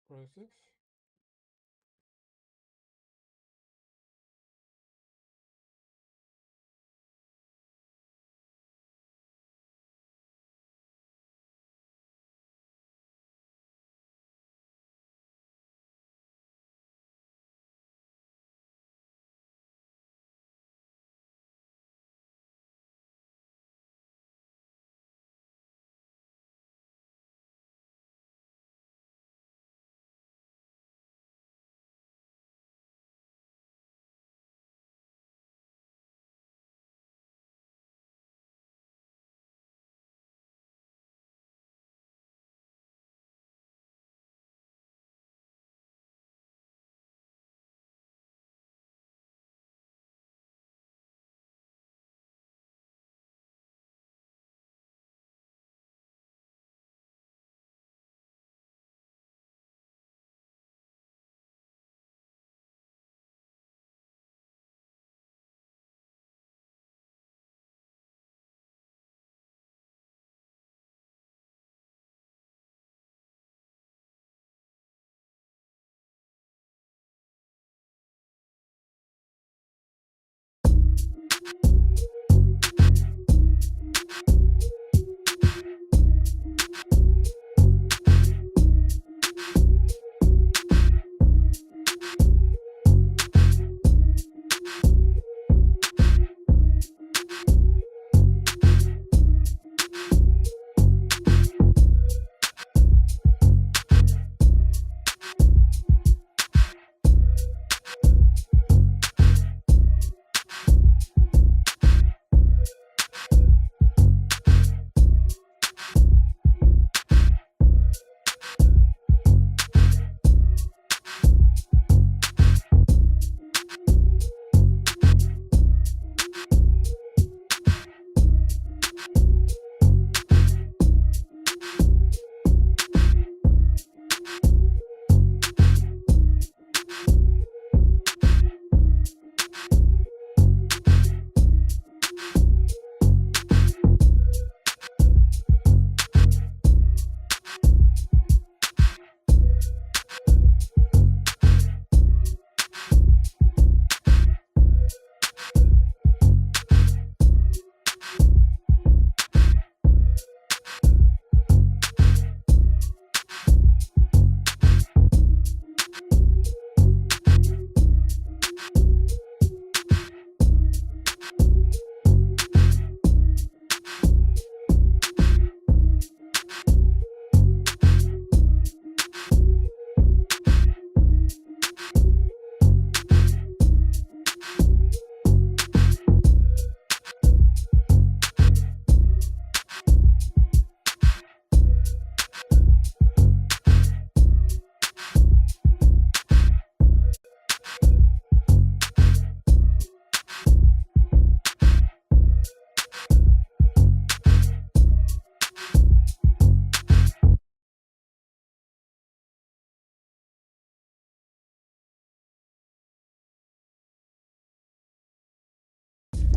Process.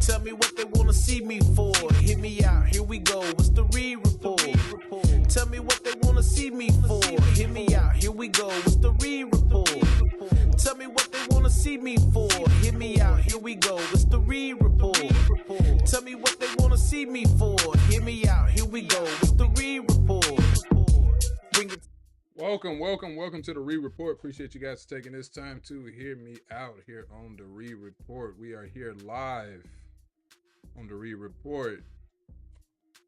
Tell me what they wanna see me for. Hear me out, here we go. What's the re-report? Tell me what they wanna see me for. Hear me out, here we go. What's the re-report? Tell me what they wanna see me for. Hear me out, here we go. What's the re-report? Tell me what they wanna see me for. Hear me out, here we go. What's the re-report? Bring it. Welcome to the Re-Report. Appreciate you guys taking this time to hear me out here on the Re-Report. We are here live on the Re-Report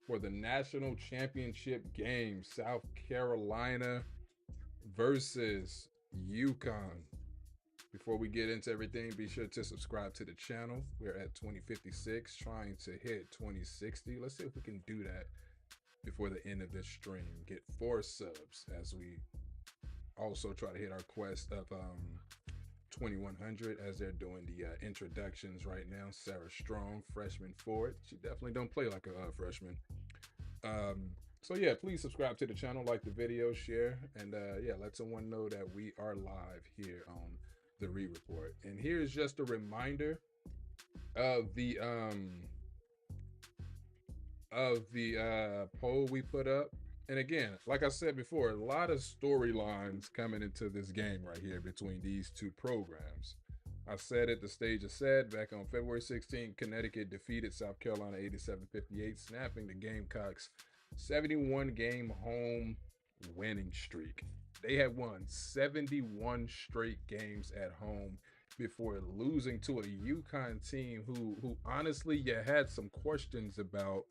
for the national championship game, South Carolina versus Uconn. Before we get into everything, be sure to subscribe to the channel. We're at 2056, trying to hit 2060. Let's see if we can do that before the end of this stream. Get 4 subs as we also try to hit our quest of 2100 as they're doing the introductions right now. Sarah Strong, freshman forward. She definitely don't play like a freshman. So yeah, please subscribe to the channel, like the video, share, and yeah, let someone know that we are live here on the Re-Report. And here's just a reminder of the poll we put up. And again, like I said before, a lot of storylines coming into this game right here between these two programs. I said it, the stage is set. Back on February 16th, Connecticut defeated South Carolina 87-58, snapping the Gamecocks' 71-game home winning streak. They had won 71 straight games at home before losing to a Uconn team who honestly you had some questions about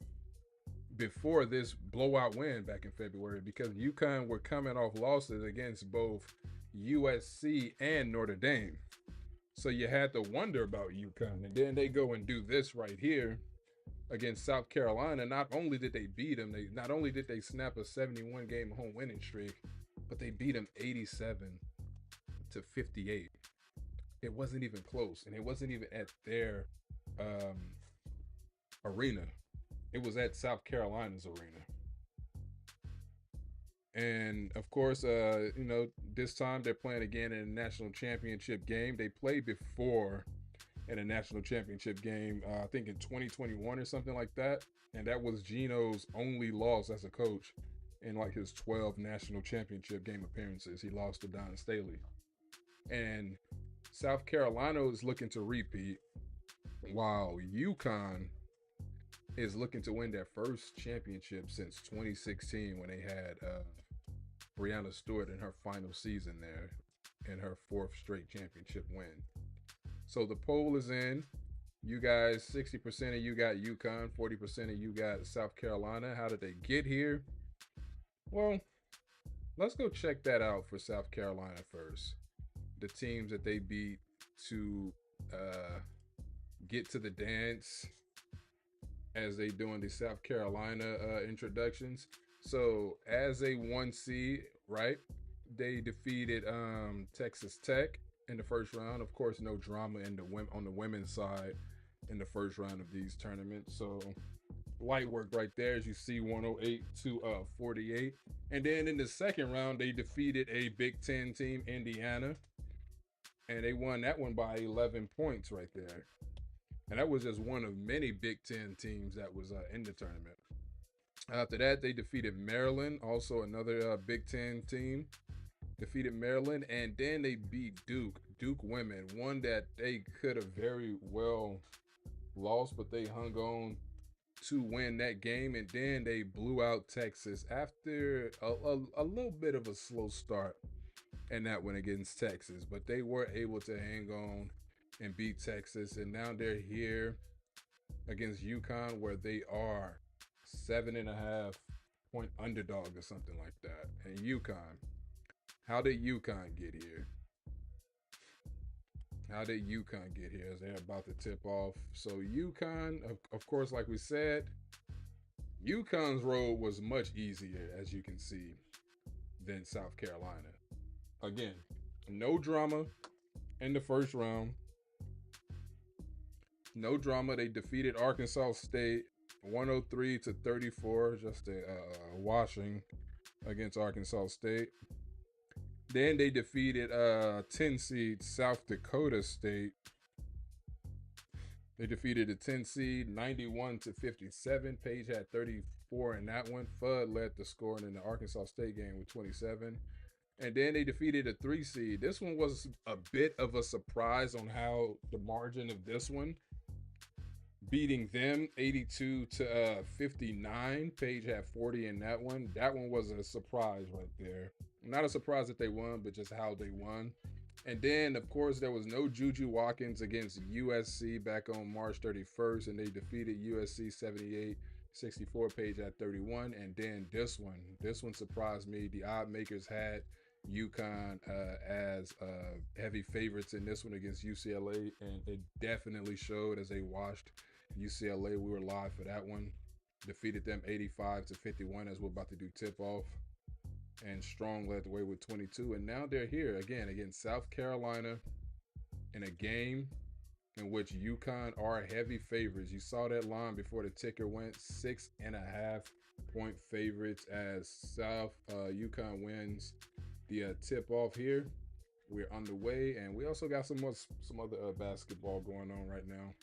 before this blowout win back in February, because Uconn were coming off losses against both USC and Notre Dame. So you had to wonder about Uconn, and then they go and do this right here against South Carolina. Not only did they beat them, not only did they snap a 71-game home winning streak, but they beat them 87-58. It wasn't even close, and it wasn't even at their arena. It was at South Carolina's arena. And of course, you know, this time they're playing again in a national championship game. They played before in a national championship game, I think in 2021 or something like that. And that was Gino's only loss as a coach in like his 12 national championship game appearances. He lost to Don Staley. And South Carolina is looking to repeat, while Uconn is looking to win their first championship since 2016 when they had Breanna Stewart in her final season there in her 4th straight championship win. So the poll is in. You guys, 60% of you got Uconn, 40% of you got South Carolina. How did they get here? Well, let's go check that out for South Carolina first. The teams that they beat to get to the dance as they doing the South Carolina introductions. So as a 1 seed, right, they defeated Texas Tech in the first round. Of course, no drama in on the women's side in the first round of these tournaments. So light work right there, as you see, 108-48. And then in the second round, they defeated a Big Ten team, Indiana, and they won that one by 11 points right there. And that was just one of many Big Ten teams that was in the tournament. After that, they defeated Maryland, also another Big Ten team. Defeated Maryland, and then they beat Duke women, one that they could have very well lost, but they hung on to win that game. And then they blew out Texas after a little bit of a slow start in that one against Texas, but they were able to hang on and beat Texas. And now they're here against Uconn, where they are 7.5 point underdog or something like that. And Uconn, how did Uconn get here? How did Uconn get here as they're about to tip off? So Uconn, of course, like we said, Uconn's road was much easier, as you can see, than South Carolina. Again, no drama in the first round. No drama. They defeated Arkansas State 103-34, just a washing against Arkansas State. Then they defeated 10 seed South Dakota State. They defeated the 10 seed 91-57. Page had 34 in that one. Fudd led the scoring in the Arkansas State game with 27. And then they defeated a 3 seed. This one was a bit of a surprise on how the margin of this one, beating them 82-59. Page had 40 in that one. That one was a surprise right there. Not a surprise that they won, but just how they won. And then, of course, there was no Juju Watkins against USC back on March 31st, and they defeated USC 78-64. Page at 31. And then this one surprised me. The odd makers had Uconn as heavy favorites in this one against UCLA, and it definitely showed as they washed UCLA. We were live for that one. Defeated them 85-51 as we're about to do tip-off. And Strong led the way with 22. And now they're here again against South Carolina in a game in which Uconn are heavy favorites. You saw that line before the ticker went. 6.5 point favorites as Uconn wins the tip-off here. We're underway, and we also got some other basketball going on right now.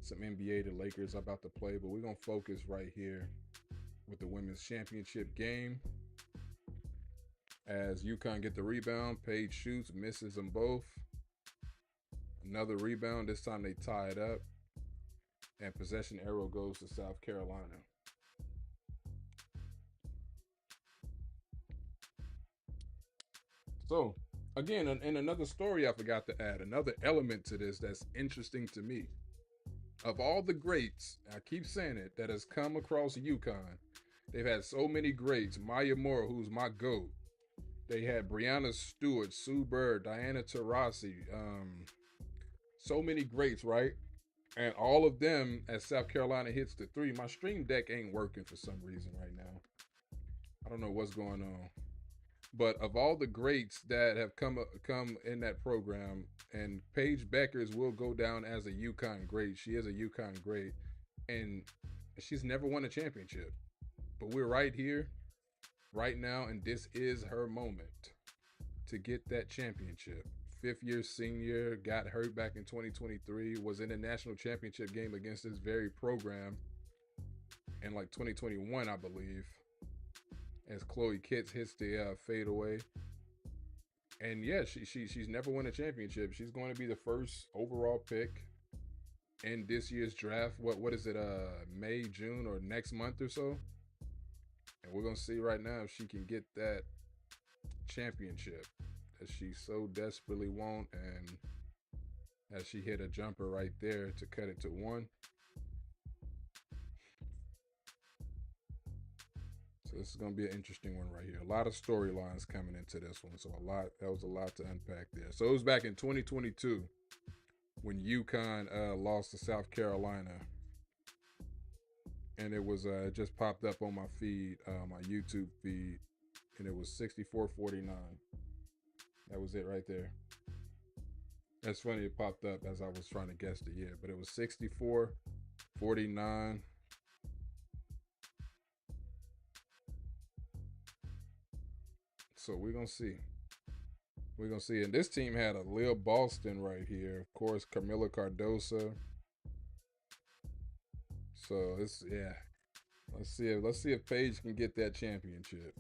Some NBA. The Lakers are about to play, but we're going to focus right here with the women's championship game. As Uconn get the rebound, Page shoots, misses them both. Another rebound. This time they tie it up. And possession arrow goes to South Carolina. So, again, and another story I forgot to add, another element to this that's interesting to me. Of all the greats, I keep saying it, that has come across Uconn, they've had so many greats. Maya Moore, who's my GOAT. They had Brianna Stewart, Sue Bird, Diana Taurasi, so many greats, right? And all of them, as South Carolina hits the three, my stream deck ain't working for some reason right now. I don't know what's going on. But of all the greats that have come in that program, and Paige Beckers will go down as a Uconn great. She is a Uconn great, and she's never won a championship. But we're right here, right now, and this is her moment to get that championship. Fifth-year senior, got hurt back in 2023, was in a national championship game against this very program in like 2021, I believe, as Chloe Kitts hits the fadeaway. And yeah, she's never won a championship. She's going to be the first overall pick in this year's draft. What is it, May, June, or next month or so? And we're going to see right now if she can get that championship that she so desperately wants, and as she hit a jumper right there to cut it to 1. So this is going to be an interesting one right here. A lot of storylines coming into this one. So that was a lot to unpack there. So it was back in 2022 when Uconn lost to South Carolina. And it was just popped up on my feed, my YouTube feed, and it was 64-49. That was it right there. That's funny, it popped up as I was trying to guess the year, but it was 64-49. So we're going to see. We're going to see. And this team had a Lil Boston right here. Of course, Camila Cardosa. So it's, yeah. Let's see if Paige can get that championship.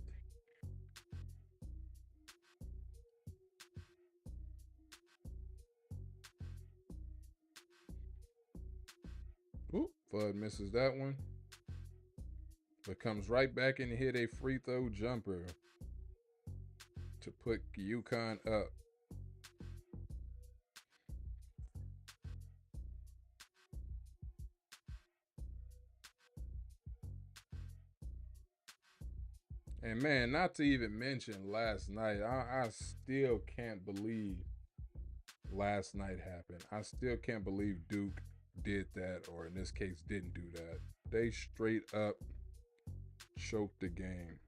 Oop, Fudd misses that one. But comes right back and hit a free throw jumper to put Uconn up. And man, not to even mention last night, I still can't believe last night happened. I still can't believe Duke did that, or in this case, didn't do that. They straight up choked the game.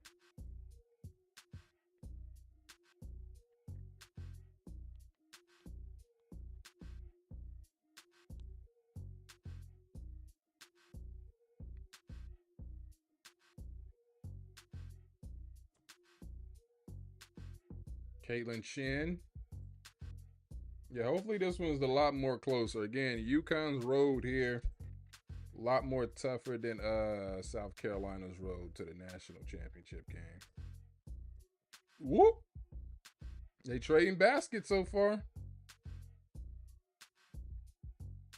Caitlin Shin. Yeah, hopefully this one's a lot more closer. Again, Uconn's road here A lot more tougher than South Carolina's road to the national championship game. Whoop! They trading baskets so far.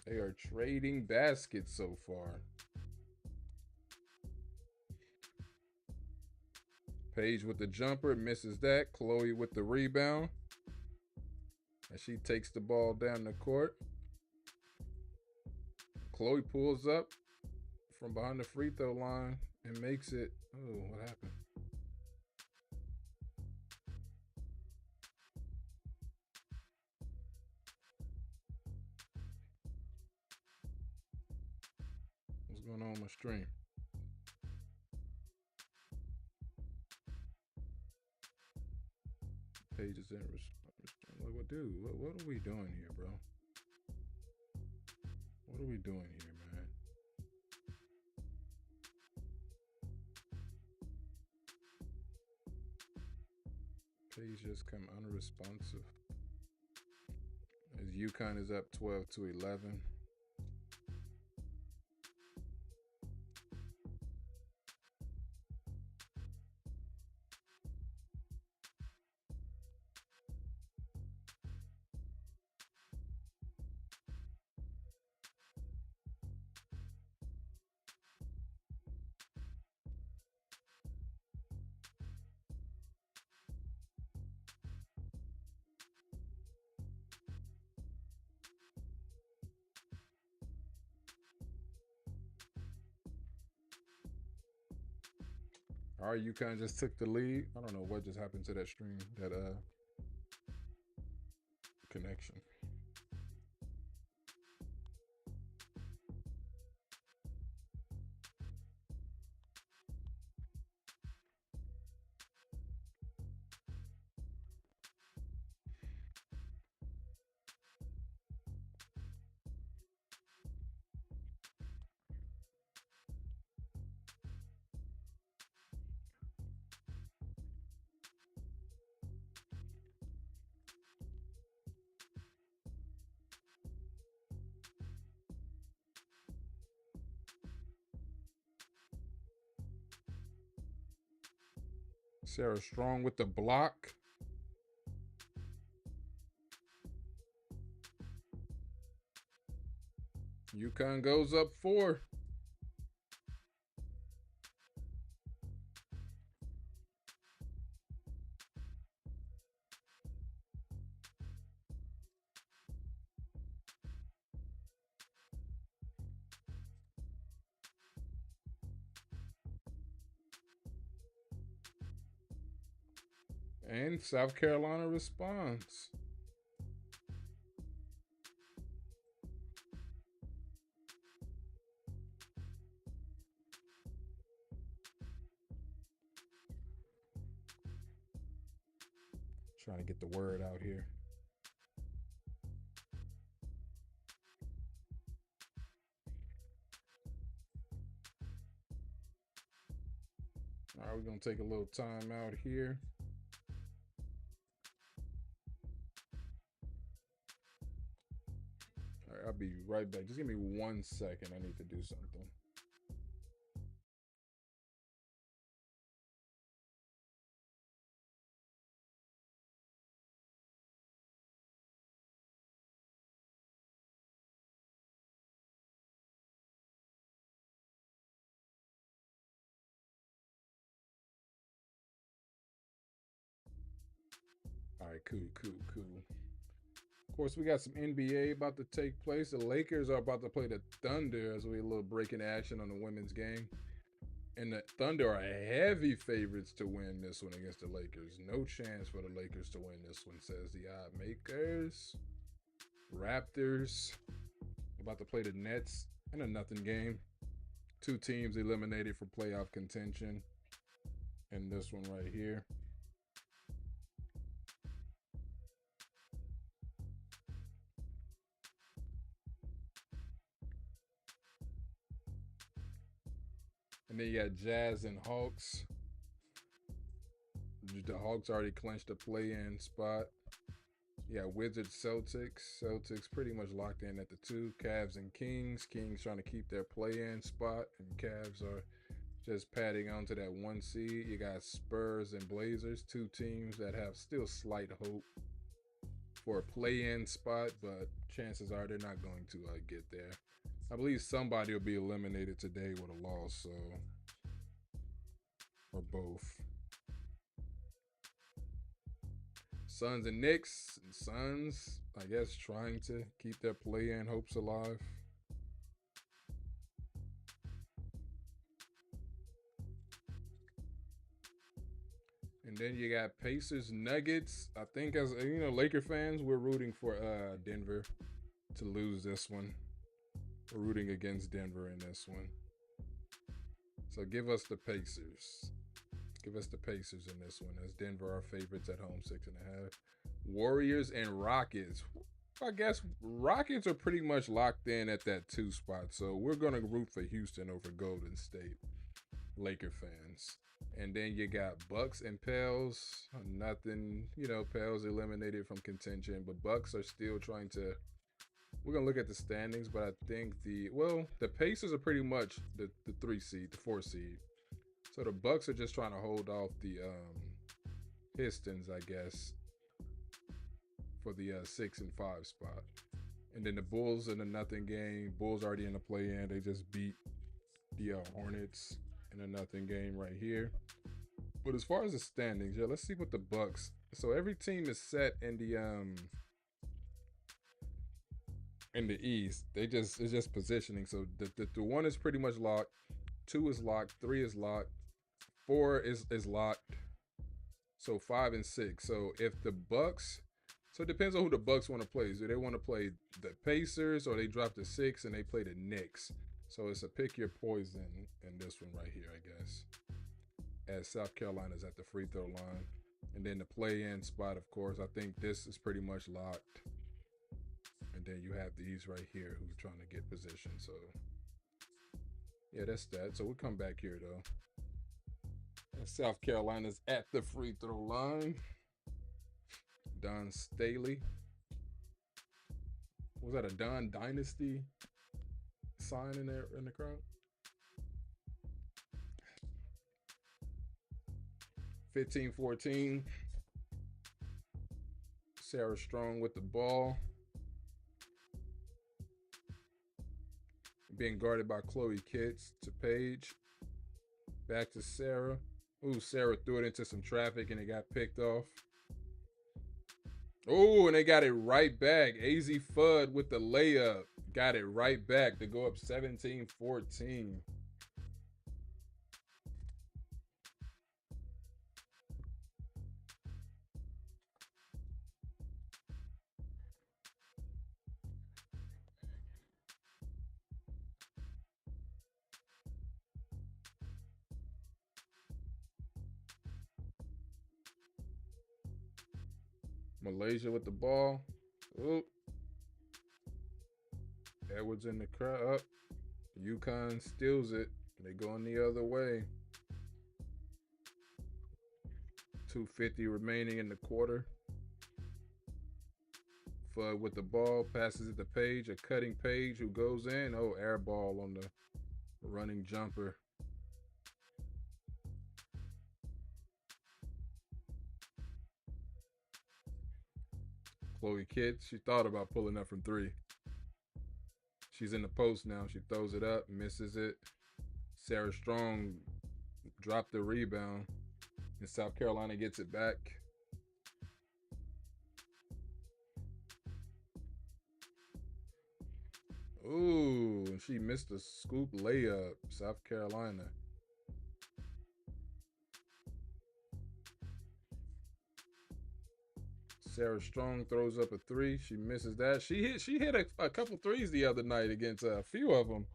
They are trading baskets so far. Paige with the jumper, misses that. Chloe with the rebound. And she takes the ball down the court. Chloe pulls up from behind the free throw line and makes it. Oh, what happened? What's going on with my stream? Pages in what dude? What are we doing here, bro? What are we doing here, man? Page just come unresponsive. As Uconn is up 12-11. All right, Uconn just took the lead. I don't know what just happened to that stream, that connection. Sarah Strong with the block. Uconn goes up 4. And South Carolina responds. Trying to get the word out here. All right, we're going to take a little time out here. All right, I'll be right back. Just give me 1 second. I need to do something. All right, cool. Of course, we got some NBA about to take place. The Lakers are about to play the Thunder as we a little break in action on the women's game. And the Thunder are heavy favorites to win this one against the Lakers. No chance for the Lakers to win this one, says the odd makers. Raptors about to play the Nets in a nothing game. 2 teams eliminated for playoff contention. And this one right here. And then you got Jazz and Hawks. The Hawks already clinched a play-in spot. Yeah, Wizards, Celtics. Celtics pretty much locked in at the 2. Cavs and Kings. Kings trying to keep their play-in spot, and Cavs are just padding on to that 1 seed. You got Spurs and Blazers, 2 teams that have still slight hope for a play-in spot, but chances are they're not going to get there. I believe somebody will be eliminated today with a loss, so or both. Suns and Knicks. Suns, I guess, trying to keep their play-in hopes alive. And then you got Pacers, Nuggets. I think as Laker fans, we're rooting for Denver to lose this one. We're rooting against Denver in this one. So give us the Pacers. Give us the Pacers in this one, as Denver are favorites at home, 6.5. Warriors and Rockets. I guess Rockets are pretty much locked in at that 2 spot, so we're going to root for Houston over Golden State, Laker fans. And then you got Bucks and Pels. Nothing, Pels eliminated from contention, but Bucks are still trying to. We're going to look at the standings, but I think the Pacers are pretty much the 3 seed, the 4 seed. So the Bucks are just trying to hold off the Pistons, I guess, for the 6 and 5 spot. And then the Bulls in a nothing game. Bulls already in the play-in. They just beat the Hornets in a nothing game right here. But as far as the standings, let's see what the Bucks. So every team is set in the East. It's just positioning. So the 1 is pretty much locked. 2 is locked. 3 is locked. 4 is locked. So 5 and 6. So if the Bucks, so it depends on who the Bucks want to play. Do they want to play the Pacers, or they drop the 6 and they play the Knicks? So it's a pick your poison in this one right here, I guess. As South Carolina's at the free throw line. And then the play-in spot, of course, I think this is pretty much locked. And then you have these right here who's trying to get position. So yeah, that's that. So we'll come back here though. And South Carolina's at the free throw line. Don Staley. Was that a Don Dynasty sign in there in the crowd? 15-14. Sarah Strong with the ball. Being guarded by Chloe Kitts to Paige. Back to Sarah. Ooh, Sarah threw it into some traffic and it got picked off. Oh, and they got it right back. AZ Fudd with the layup. Got it right back to go up 17-14. Malaysia with the ball. Oop. Edwards in the crowd. Uconn steals it. They going the other way. 2:50 remaining in the quarter. Fudd with the ball. Passes it to Paige. A cutting Paige who goes in. Oh, air ball on the running jumper. Chloe Kitts, she thought about pulling up from 3. She's in the post now. She throws it up, misses it. Sarah Strong dropped the rebound, and South Carolina gets it back. Ooh, she missed a scoop layup. South Carolina. Sarah Strong throws up a 3. She misses that. She hit a couple threes the other night against a few of them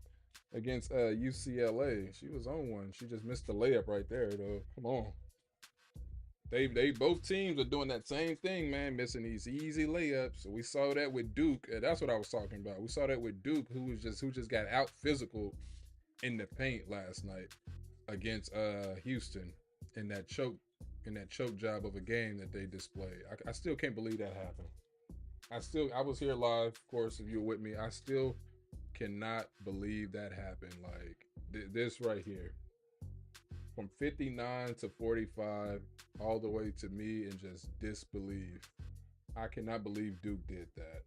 against UCLA. She was on one. She just missed the layup right there though. Come on. They both teams are doing that same thing, man, missing these easy layups. So we saw that with Duke. That's what I was talking about. We saw that with Duke, who just got out physical in the paint last night against Houston in that choke job of a game that they displayed. I still can't believe that happened. I was here live, of course, if you're with me. I still cannot believe that happened. Like this right here, from 59 to 45, all the way to me, and just disbelief. I cannot believe Duke did that.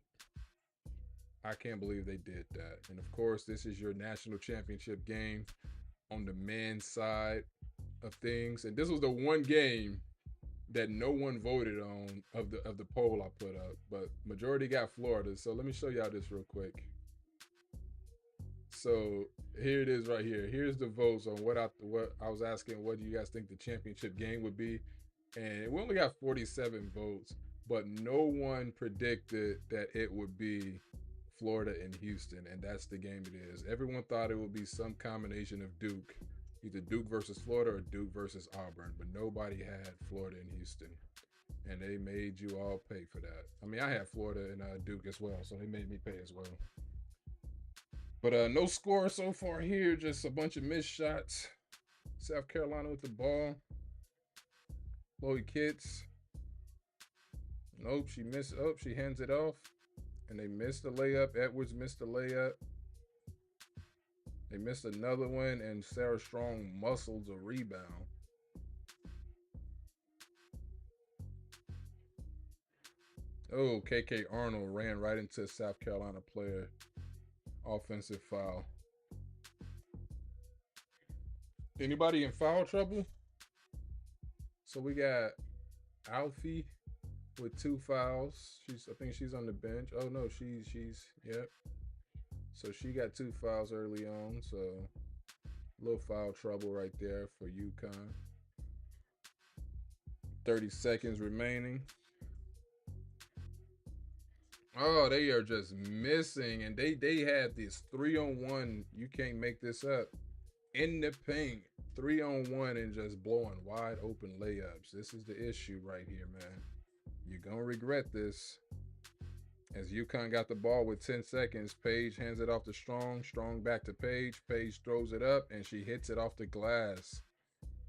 I can't believe they did that. And of course, this is your national championship game on the men's side of things. And this was the one game that no one voted on of the poll I put up, but majority got Florida. So let me show y'all this real quick. So here it is right here. Here's the votes on what I was asking. What do you guys think the championship game would be? And we only got 47 votes, but no one predicted that it would be Florida and Houston, and that's the game it is. Everyone thought it would be some combination of Duke, either Duke versus Florida or Duke versus Auburn, but nobody had Florida and Houston, and they made you all pay for that. I mean, I had Florida and Duke as well, so they made me pay as well. But no score so far here, just a bunch of missed shots. South Carolina with the ball. Chloe Kitts. Nope, she missed. Oh, she hands it off. And they missed the layup. Edwards missed the layup. They missed another one, and Sarah Strong muscles a rebound. Oh, KK Arnold ran right into a South Carolina player. Offensive foul. Anybody in foul trouble? So we got Alfie with 2 fouls. I think she's on the bench. Oh no, she's yep. So she got 2 fouls early on. So a little foul trouble right there for Uconn. 30 seconds remaining. Oh, they are just missing, and they had this 3-on-1. You can't make this up. In the paint, 3-on-1, and just blowing wide open layups. This is the issue right here, man. You're gonna regret this. As Uconn got the ball with 10 seconds, Paige hands it off to Strong. Strong back to Paige. Paige throws it up, and she hits it off the glass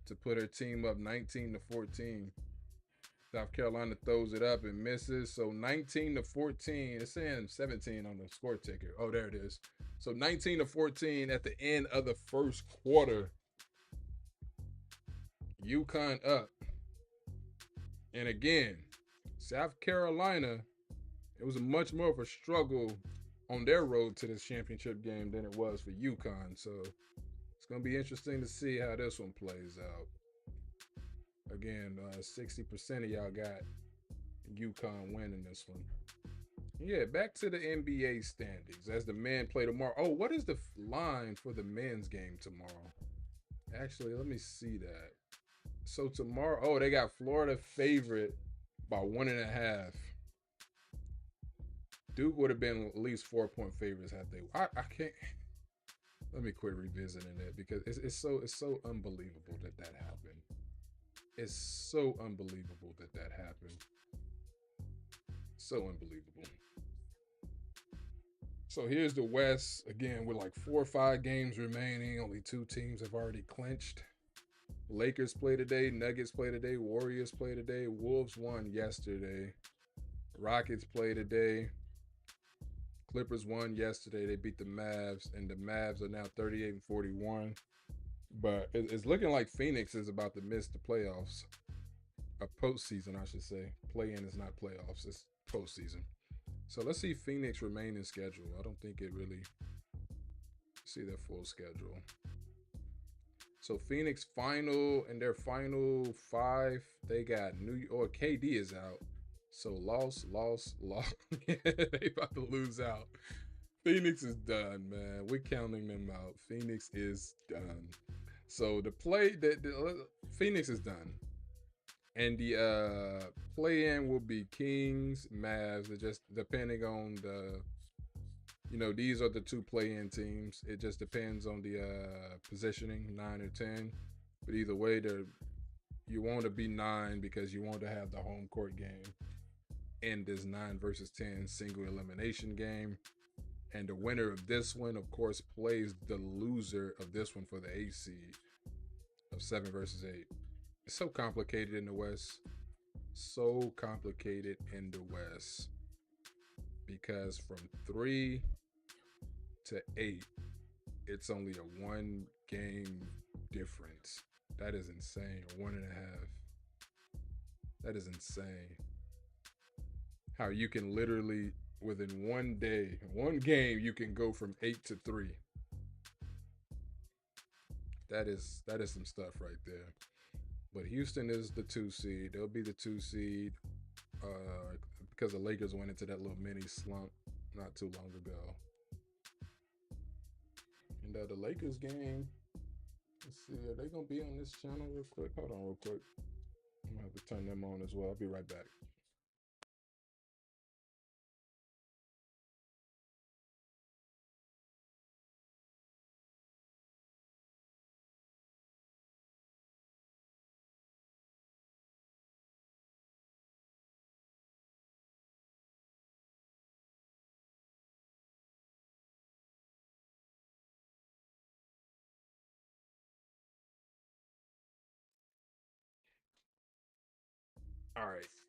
to put her team up 19-14. South Carolina throws it up and misses. So 19-14. It's saying 17 on the score ticker. Oh, there it is. So 19-14 at the end of the first quarter. Uconn up. And again, South Carolina, it was much more of a struggle on their road to this championship game than it was for Uconn. So it's going to be interesting to see how this one plays out. Again, 60% of y'all got Uconn winning this one. Yeah, back to the NBA standings as the men play tomorrow. Oh, what is the line for the men's game tomorrow? Actually, let me see that. So tomorrow, oh, they got Florida favorite by 1.5. Duke would have been at least 4-point favorites had they. I can't. Let me quit revisiting it because it's so unbelievable that happened. It's so unbelievable that happened. So unbelievable. So here's the West. Again, with like 4 or 5 games remaining. Only 2 teams have already clinched. Lakers play today. Nuggets play today. Warriors play today. Wolves won yesterday. Rockets play today. Clippers won yesterday. They beat the Mavs. And the Mavs are now 38-41. But it's looking like Phoenix is about to miss the playoffs. A postseason, I should say. Play-in is not playoffs. It's postseason. So let's see Phoenix remaining schedule. I don't think it really see their full schedule. So Phoenix in their final 5, they got New York. KD is out. So loss. They about to lose out. Phoenix is done, man. We're counting them out. Phoenix is done. So the Phoenix is done. And the play-in will be Kings, Mavs. It just depending on these are the 2 play-in teams. It just depends on the positioning, 9 or 10. But either way, you want to be 9 because you want to have the home court game in this 9 versus 10 single elimination game. And the winner of this one, of course, plays the loser of this one for the 8 seed of 7 versus 8. It's so complicated in the West. So complicated in the West. because from 3 to 8, it's only a 1-game difference. That is insane. 1.5. That is insane. How you can literally, within 1 day, 1 game, you can go from 8 to 3. That is some stuff right there. But Houston is the 2 seed. They'll be the 2 seed because the Lakers went into that little mini slump not too long ago. And the Lakers game, let's see, are they going to be on this channel real quick? Hold on real quick. I'm going to have to turn them on as well. I'll be right back.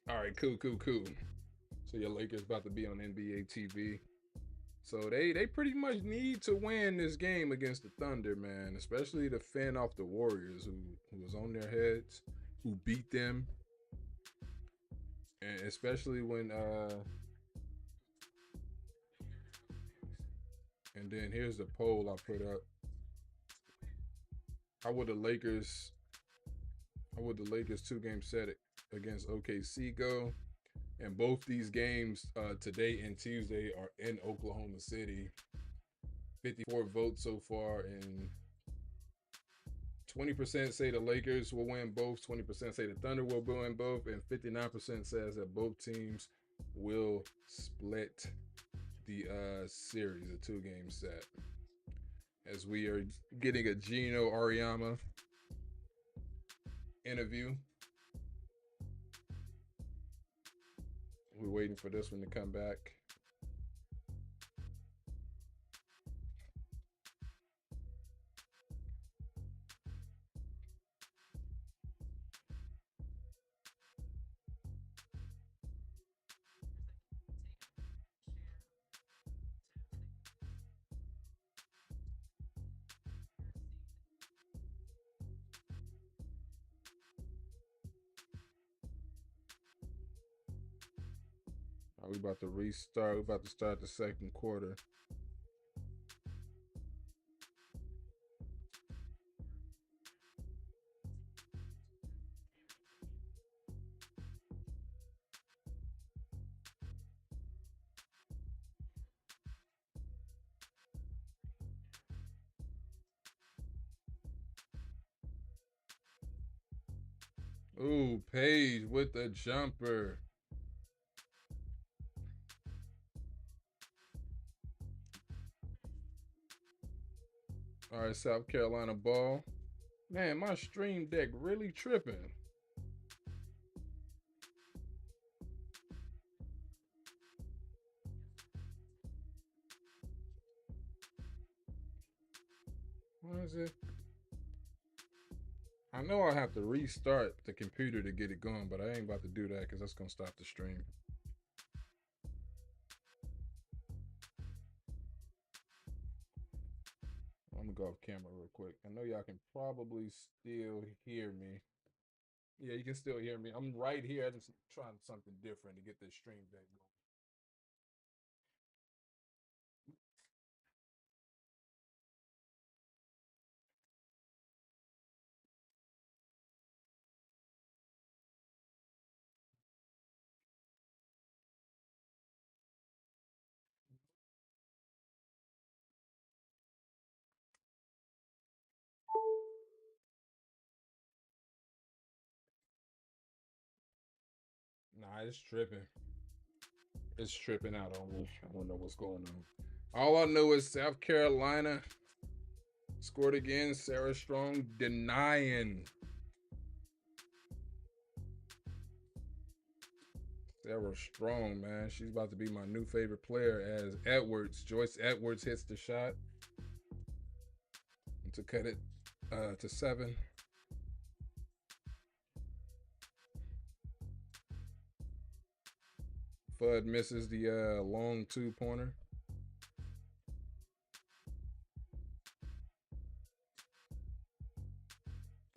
All right, cool. So your Lakers about to be on NBA TV. So they pretty much need to win this game against the Thunder, man. Especially to fend off the Warriors, who was on their heads, who beat them, and especially when and then here's the poll I put up. How would the Lakers 2-game set against OKC go? And both these games, today and Tuesday, are in Oklahoma City. 54 votes so far, and 20% say the Lakers will win both, 20% say the Thunder will win both, and 59% says that both teams will split the series, a 2-game set. As we are getting a Gino Auriemma interview. We're waiting for this one to come back. We about to restart. We're about to start the second quarter. Ooh, Page with the jumper. All right, South Carolina ball. Man, my stream deck really tripping. Why is it? I know I have to restart the computer to get it going, but I ain't about to do that because that's going to stop the stream. I'm going to go off camera real quick. I know y'all can probably still hear me. Yeah, you can still hear me. I'm right here. I'm just trying something different to get this stream deck going. Nah, it's tripping. It's tripping out on me. I don't know what's going on. All I know is South Carolina scored again. Sarah Strong denying. Sarah Strong, man. She's about to be my new favorite player as Joyce Edwards hits the shot to cut it to 7. Fudd misses the long 2-pointer.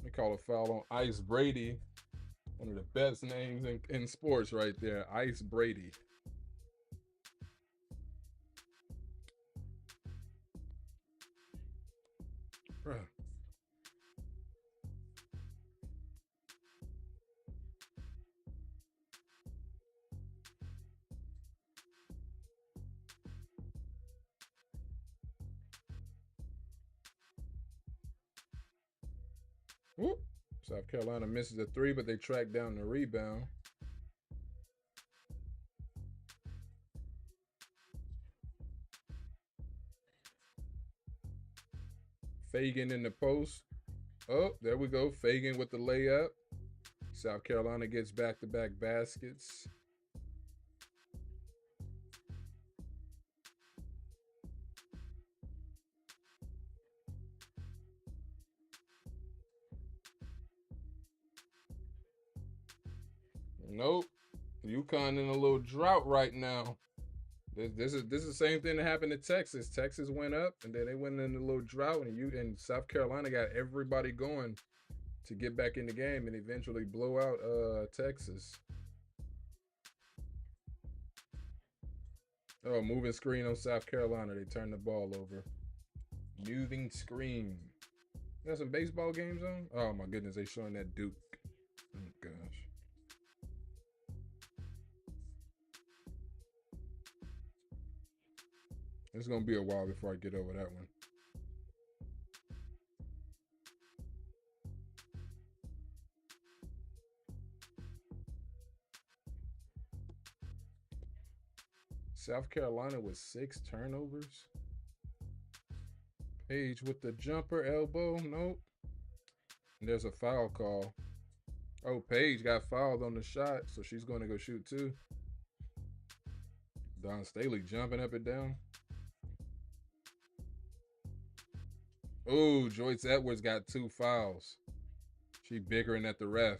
They call a foul on Ice Brady. One of the best names in sports right there. Ice Brady. Bruh. Whoop. South Carolina misses a 3, but they track down the rebound. Fagan in the post. Oh, there we go. Fagan with the layup. South Carolina gets back-to-back baskets. Nope. Uconn in a little drought right now. This is the same thing that happened to Texas. Texas went up and then they went in a little drought, and South Carolina got everybody going to get back in the game and eventually blow out Texas. Oh, moving screen on South Carolina. They turned the ball over. Moving screen. You got some baseball games on? Oh my goodness, they showing that Duke. Oh gosh. It's gonna be a while before I get over that one. South Carolina with 6 turnovers. Page with the jumper elbow. Nope. And there's a foul call. Oh, Paige got fouled on the shot, so she's going to go shoot too. Don Staley jumping up and down. Oh, Joyce Edwards got 2 fouls. She bickering at the ref.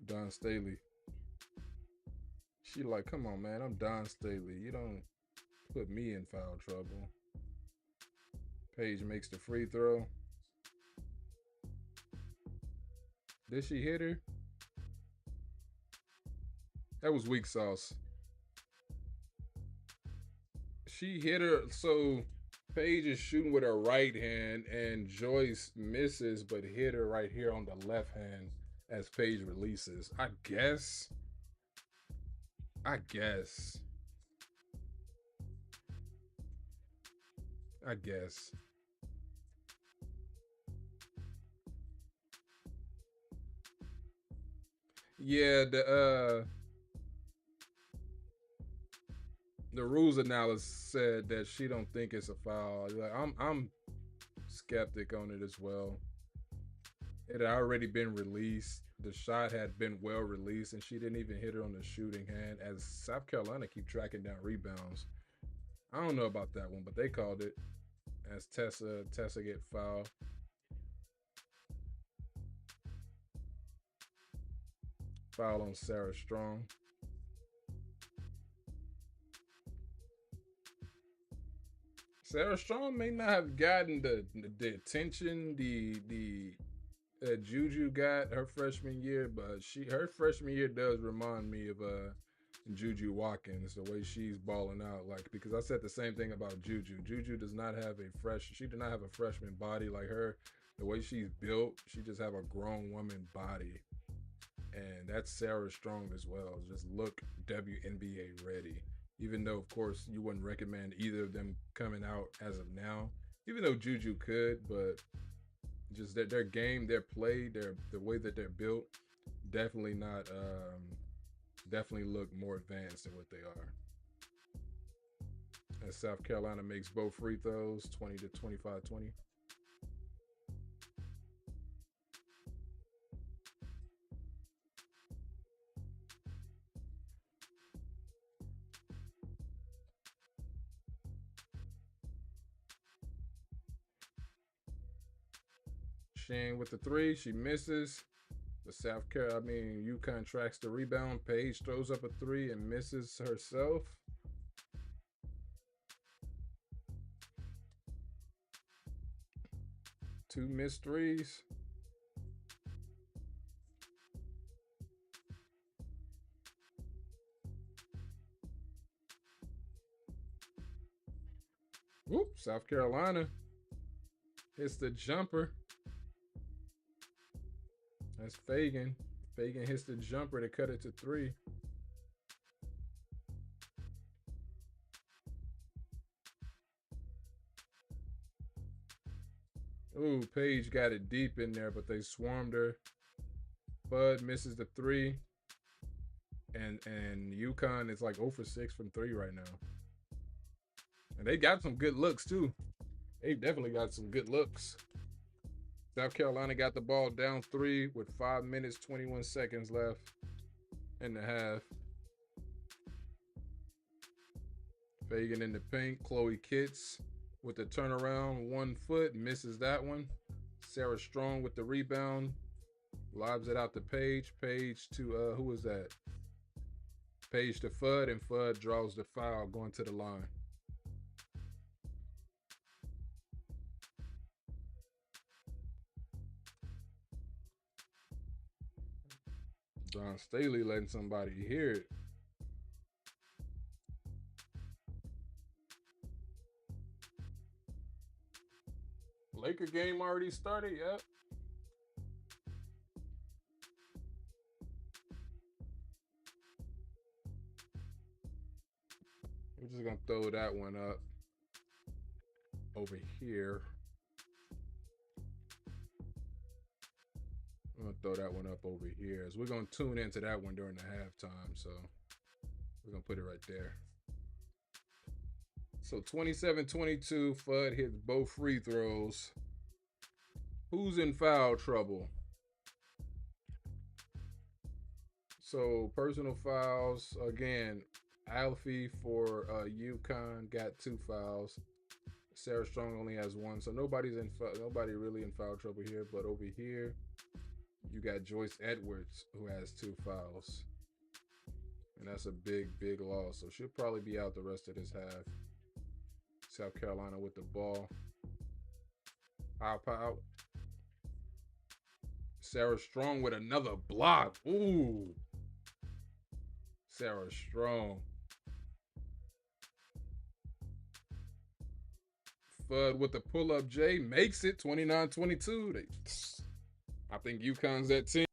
Don Staley. She like, come on, man. I'm Don Staley. You don't put me in foul trouble. Paige makes the free throw. Did she hit her? That was weak sauce. She hit her. So Paige is shooting with her right hand, and Joyce misses, but hit her right here on the left hand as Paige releases. I guess. Yeah, the rules analyst said that she don't think it's a foul. Like, I'm skeptic on it as well. It had already been released. The shot had been well released, and she didn't even hit her on the shooting hand. As South Carolina keep tracking down rebounds. I don't know about that one, but they called it. As Tessa get fouled. Foul on Sarah Strong. Sarah Strong may not have gotten the attention the Juju got her freshman year, but her freshman year does remind me of Juju Watkins, the way she's balling out. Like, because I said the same thing about Juju. Juju does not have she did not have a freshman body like her. The way she's built, she just have a grown woman body. And that's Sarah Strong as well. Just look WNBA ready. Even though, of course, you wouldn't recommend either of them coming out as of now. Even though Juju could, but just their game, their play, the way that they're built, definitely not. Definitely look more advanced than what they are. As South Carolina makes both free throws, 20 to 25-20. Shane with the 3, she misses. The Uconn tracks the rebound. Paige throws up a three and misses herself. Two missed threes. Whoop, South Carolina hits the jumper. That's Fagan. Fagan hits the jumper to cut it to three. Ooh, Paige got it deep in there, but they swarmed her. Bud misses the three. And Uconn is like 0 for 6 from three right now. And they got some good looks too. They definitely got some good looks. South Carolina got the ball down three with 5 minutes, 21 seconds left in the half. Fagan in the paint. Chloe Kitts with the turnaround, 1 foot, misses that one. Sarah Strong with the rebound. Lobs it out to Paige. Paige to, who was that? Paige to Fudd, and Fudd draws the foul going to the line. John Staley letting somebody hear it. Laker game already started, yep. We're just gonna throw that one up over here. I'm gonna throw that one up over here. As we're gonna tune into that one during the halftime, so we're gonna put it right there. So 27-22, Fudd hits both free throws. Who's in foul trouble? So personal fouls, again, Alfie for Uconn got 2 fouls. Sarah Strong only has 1, so nobody really in foul trouble here. But over here, you got Joyce Edwards who has 2 fouls, and that's a big loss. So she'll probably be out the rest of this half. South Carolina with the ball. Out. Sarah Strong with another block. Ooh. Sarah Strong. Fudd with the pull-up J makes it 29-22. I think Uconn's that team.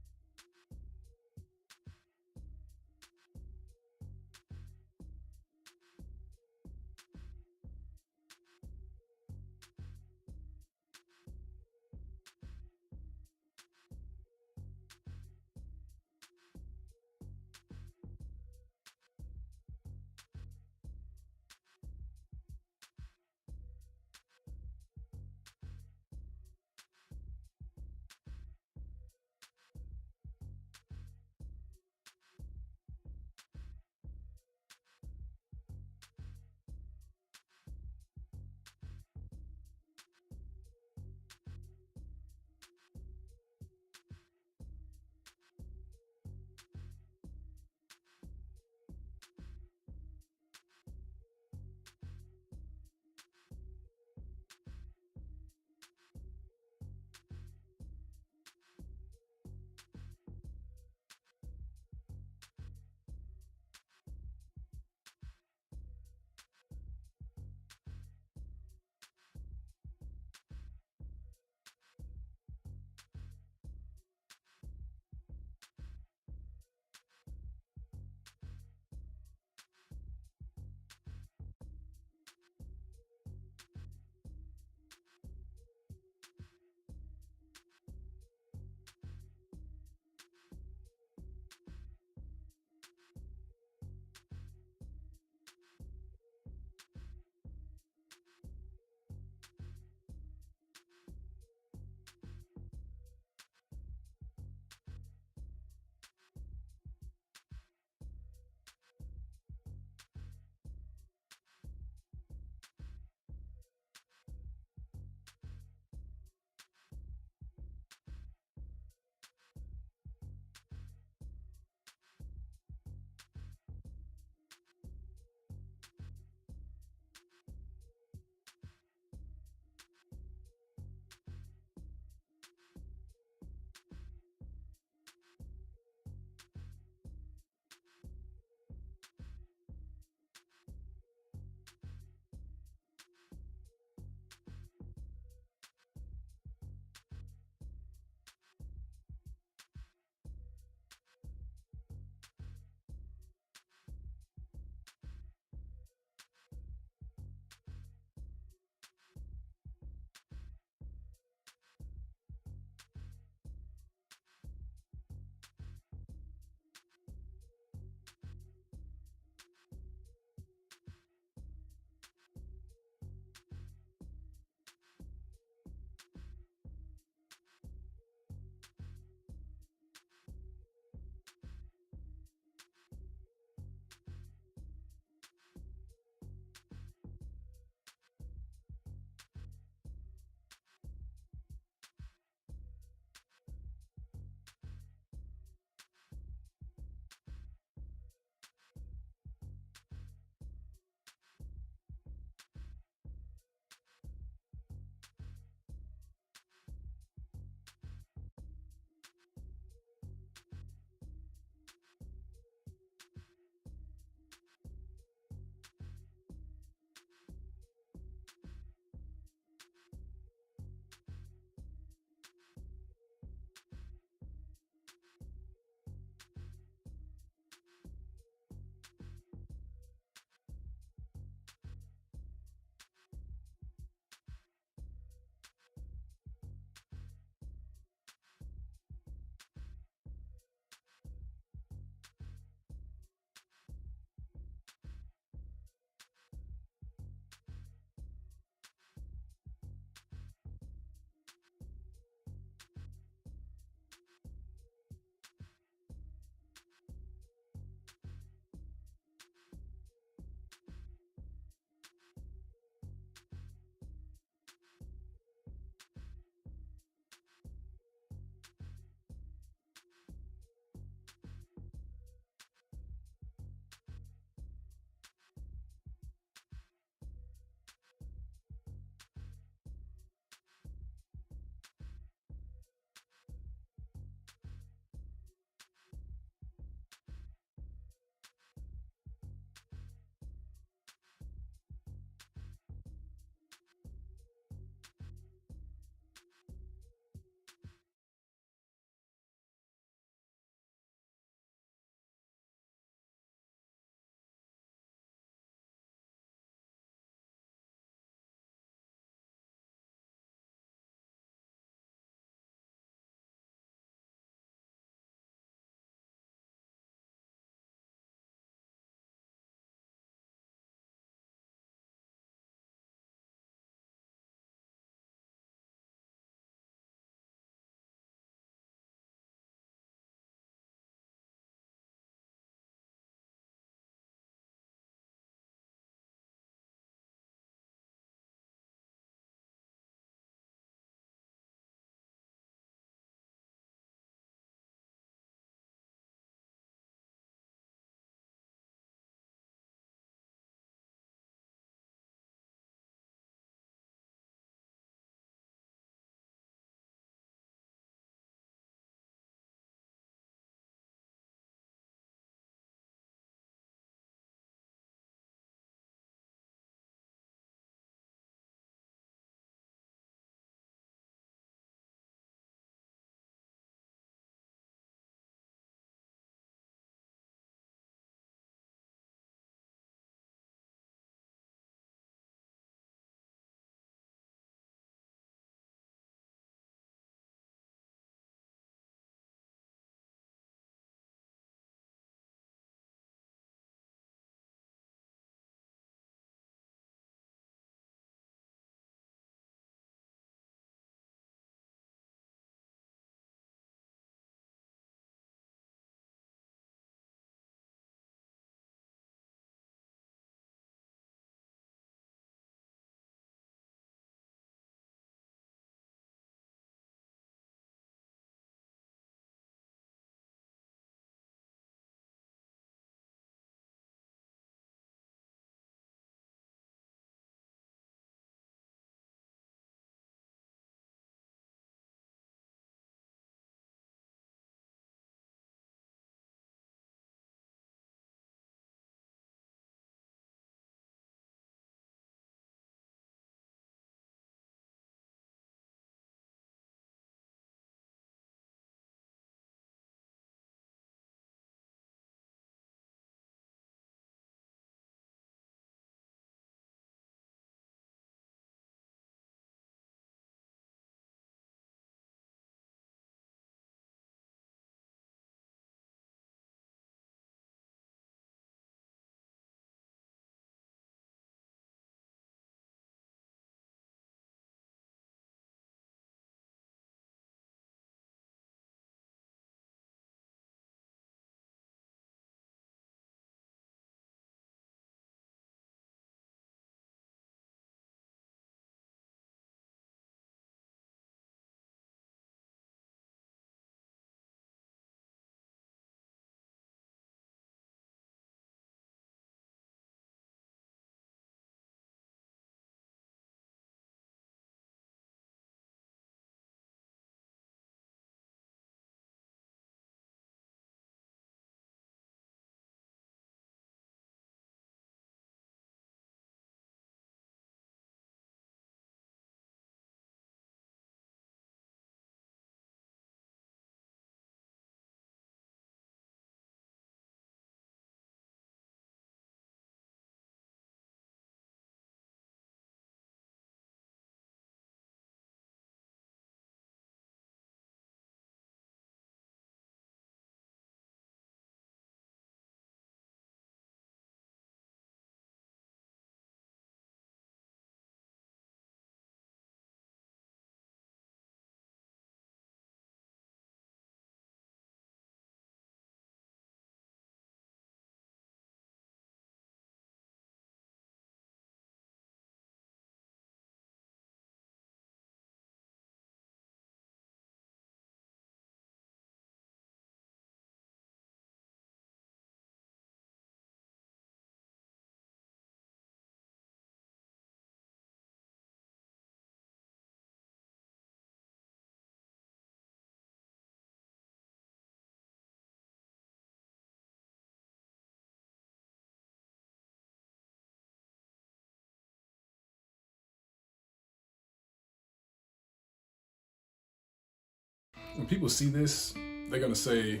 when people see this, they're going to say,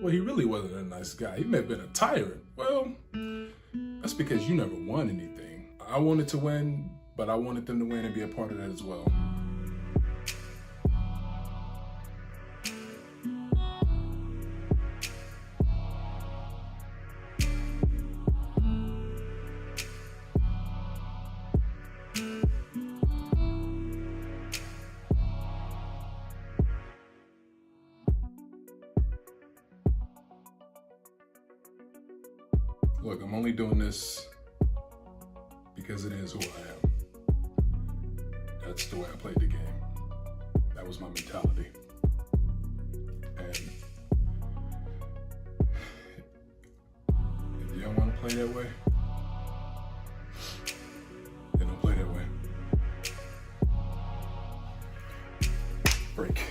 well, he really wasn't a nice guy. He may have been a tyrant. Well, that's because you never won anything. I wanted to win, but I wanted them to win and be a part of that as well. Look, I'm only doing this because it is who I am. That's the way I played the game. That was my mentality. And if you don't want to play that way, then don't play that way. Break.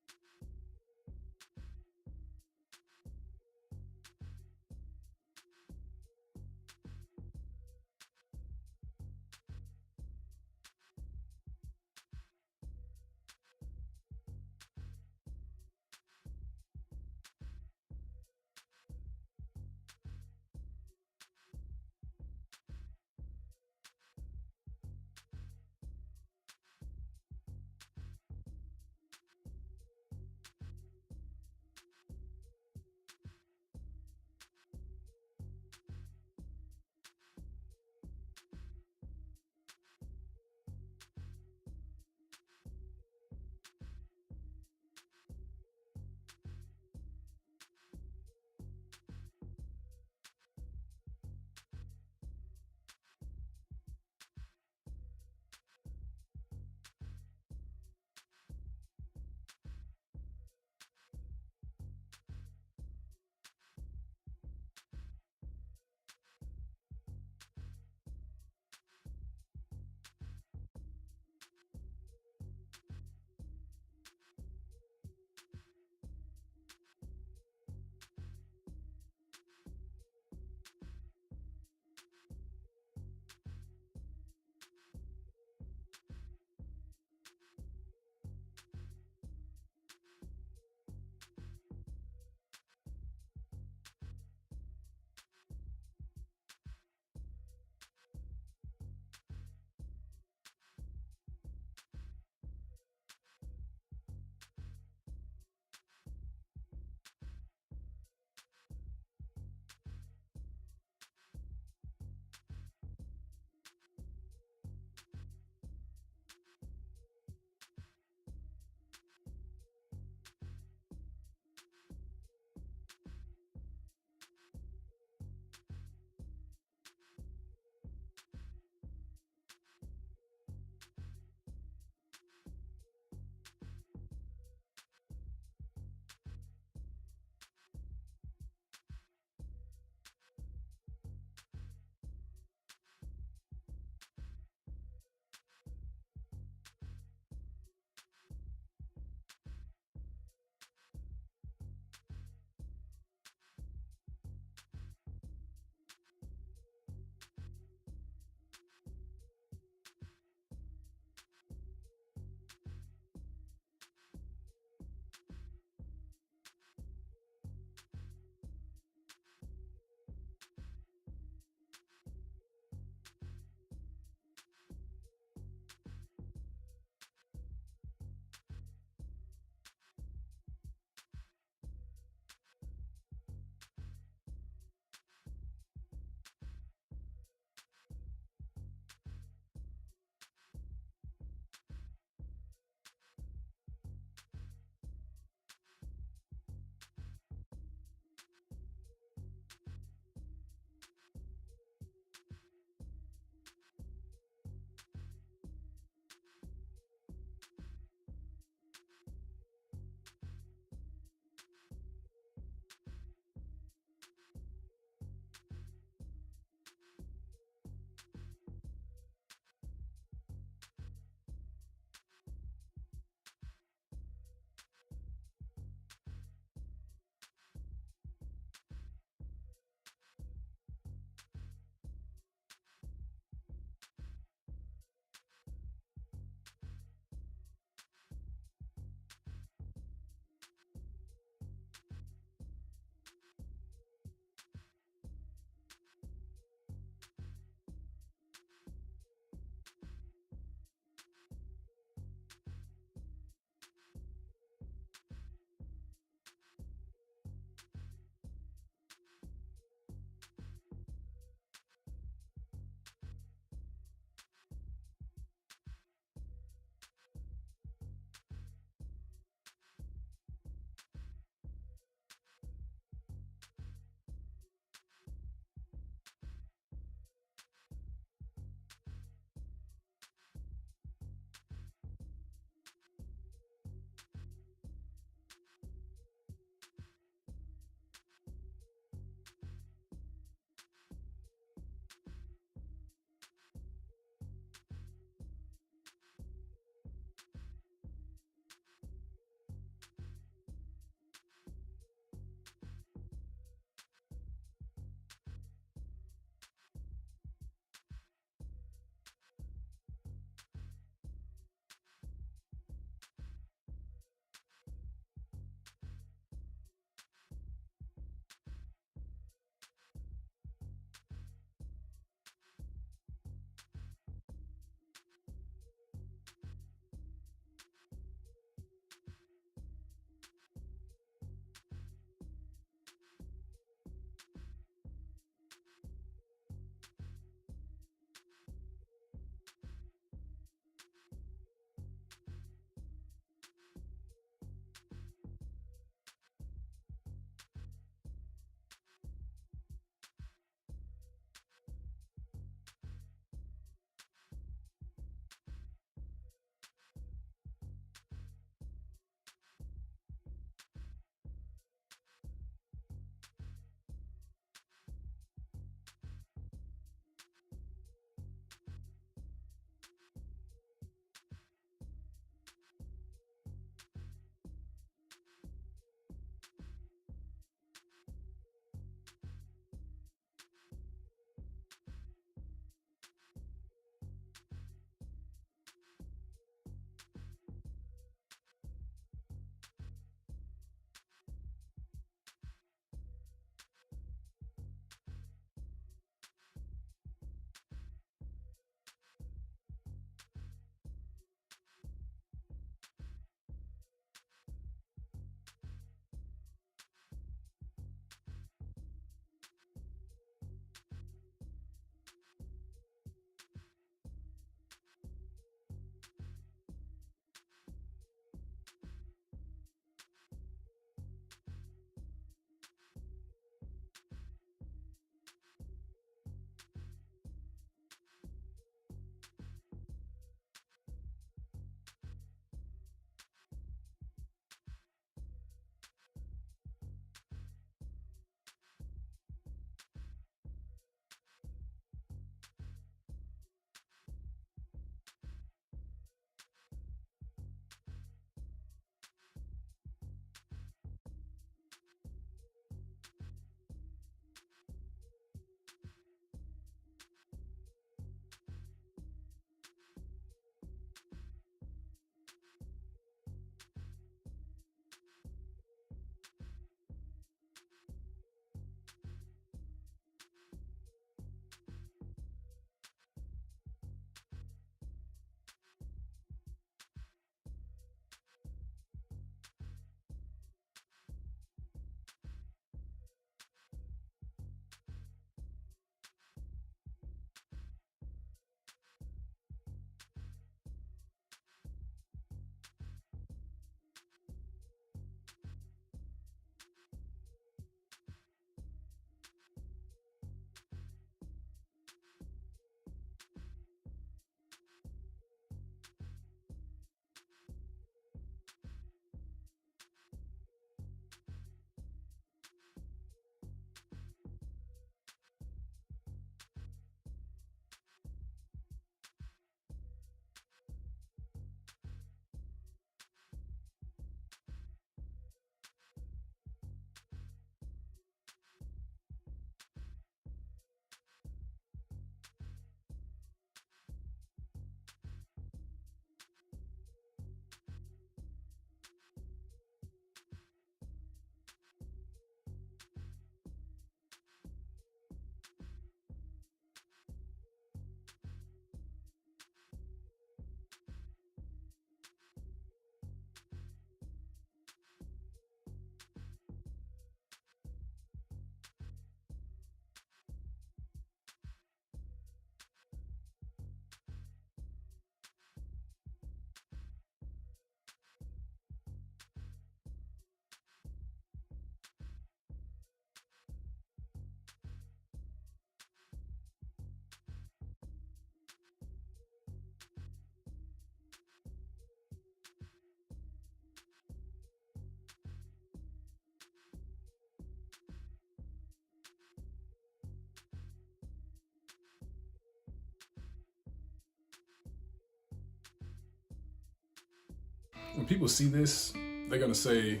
when people see this, they're going to say,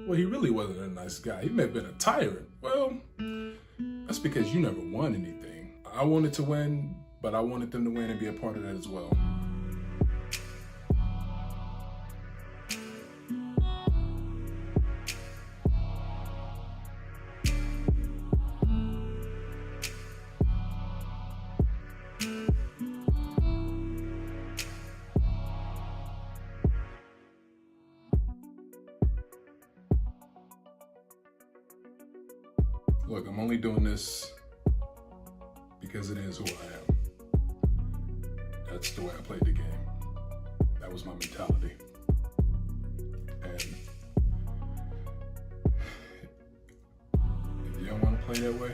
well, he really wasn't a nice guy. He may have been a tyrant. Well, that's because you never won anything. I wanted to win, but I wanted them to win and be a part of that as well. Look, I'm only doing this because it is who I am. That's the way I played the game. That was my mentality. And if you don't want to play that way,